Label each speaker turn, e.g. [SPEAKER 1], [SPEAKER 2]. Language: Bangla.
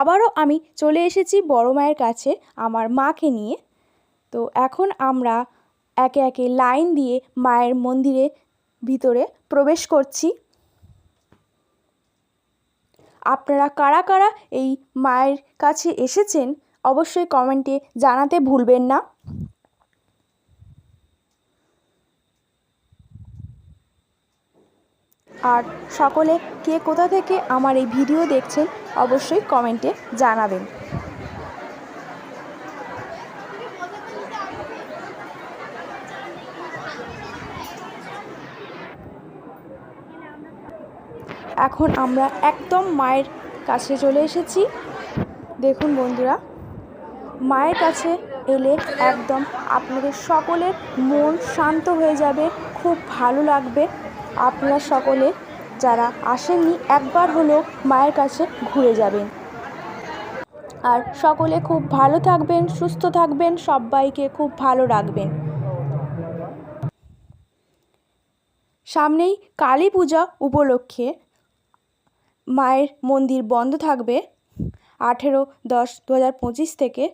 [SPEAKER 1] আবারও আমি চলে এসেছি বড় মায়ের কাছে আমার মাকে নিয়ে। তো এখন আমরা একে একে লাইন দিয়ে মায়ের মন্দিরে ভিতরে প্রবেশ করছি। আপনারা কারা কারা এই মায়ের কাছে এসেছেন অবশ্যই কমেন্টে জানাতে ভুলবেন না। আর সকলে কে কোথা থেকে আমার এই ভিডিও দেখছেন অবশ্যই কমেন্টে জানাবেন। এখন আমরা একদম মায়ের কাছে চলে এসেছি। দেখুন বন্ধুরা, মায়ের কাছে এলে একদম আপনাদের সকলের মন শান্ত হয়ে যাবে, খুব ভালো লাগবে। আপনারা সকলে যারা আসেননি একবার হলেও মায়ের কাছে ঘুরে যাবেন। আর সকলে খুব ভালো থাকবেন, সুস্থ থাকবেন, সবাইকে খুব ভালো রাখবেন। সামনেই কালী পূজা উপলক্ষে মায়ের মন্দির বন্ধ থাকবে 18-10-2025 থেকে।